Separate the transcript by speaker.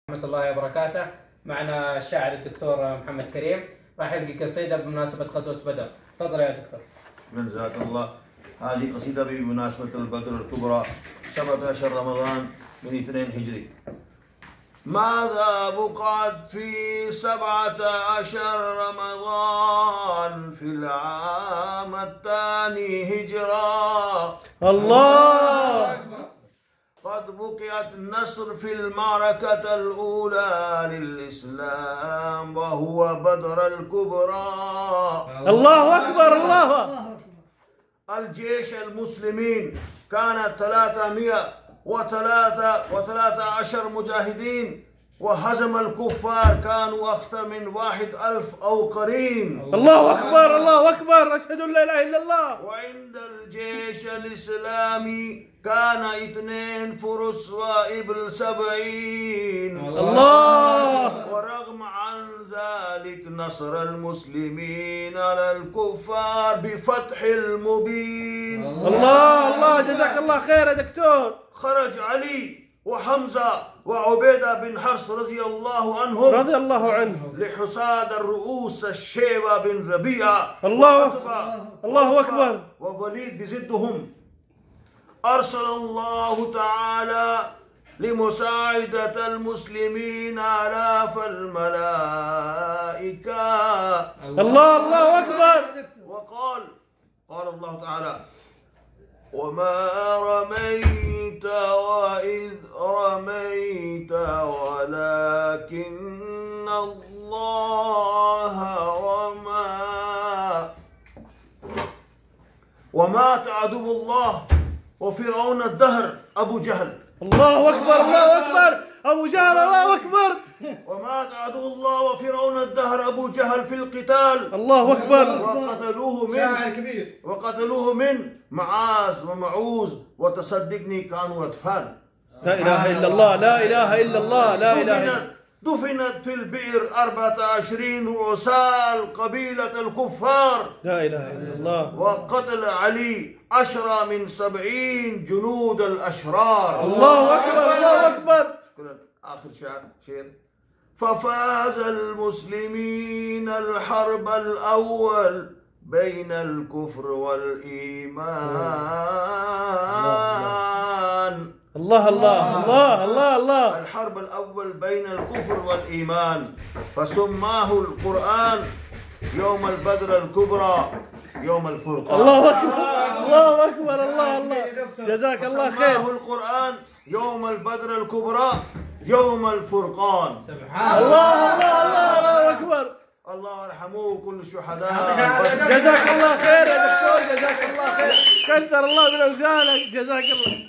Speaker 1: ورحمة الله وبركاته. معنا الشاعر الدكتور محمد كريم راح يلقي قصيدة بمناسبة غزوة بدر. تفضل يا دكتور.
Speaker 2: من جزاك الله. هذه قصيدة بمناسبة البدر الكبرى 17 رمضان من 2 هجري. ماذا بقعت في 17 رمضان في العام الثاني هجرة؟
Speaker 3: الله أكبر.
Speaker 2: قد بقيت النصر في المعركة الأولى للإسلام وهو بدر الكبرى.
Speaker 3: الله أكبر. الله أكبر.
Speaker 2: الجيش المسلمين كانت 313 مجاهدين، وهزم الكفار كانوا أكثر من 1,000 أو قرين.
Speaker 3: الله أكبر. الله أكبر. أشهد أن لا إله إلا الله.
Speaker 2: وعند الجيش الإسلامي كان 2 فرس وإبل 70.
Speaker 3: الله.
Speaker 2: ورغم عن ذلك نصر المسلمين على الكفار بفتح المبين.
Speaker 3: الله جزاك الله خير يا دكتور.
Speaker 2: خرج علي وحمزة وعبيدة بن حرس رضي الله عنهم لحصاد الرؤوس الشيبة بن ربيعة
Speaker 3: الله أكبر
Speaker 2: ووليد بزدهم. أرسل الله تعالى لمساعدة المسلمين آلاف الملائكة.
Speaker 3: الله أكبر.
Speaker 2: وقال الله تعالى: وما رميت وإذ رميت ولكن الله رمى. ومات عدو الله وفرعون الدهر أبو جهل.
Speaker 3: الله أكبر. الله أكبر. أبو جهل. الله أكبر.
Speaker 2: ومات عدو الله وفرعون الدهر أبو جهل في القتال.
Speaker 3: الله أكبر.
Speaker 2: وقتلوه من معاذ ومعوذ، وتصدقني كانوا أطفال.
Speaker 3: لا إله إلا الله. لا إله إلا الله. لا إله إلا الله.
Speaker 2: دفنت في البئر 24 رؤساء قبيلة الكفار.
Speaker 3: لا إله إلا الله.
Speaker 2: وقتل علي 10 من 70 جنود الأشرار.
Speaker 3: الله أكبر. الله أكبر.
Speaker 2: آخر شعر. ففاز المسلمين الحرب الأول بين الكفر والإيمان.
Speaker 3: الله
Speaker 2: الحرب الأول بين الكفر والإيمان، فسماه القرآن يوم البدر الكبرى يوم الفرقان.
Speaker 3: الله أكبر. الله أكبر. الله جزاك الله خير.
Speaker 2: سماه القرآن يوم البدر الكبرى يوم الفرقان.
Speaker 3: سبحان الله. الله أكبر.
Speaker 2: الله يرحمه كل الشهداء.
Speaker 3: جزاك الله خير يا دكتور. جزاك الله خير. كثر الله من أمثالك. جزاك الله.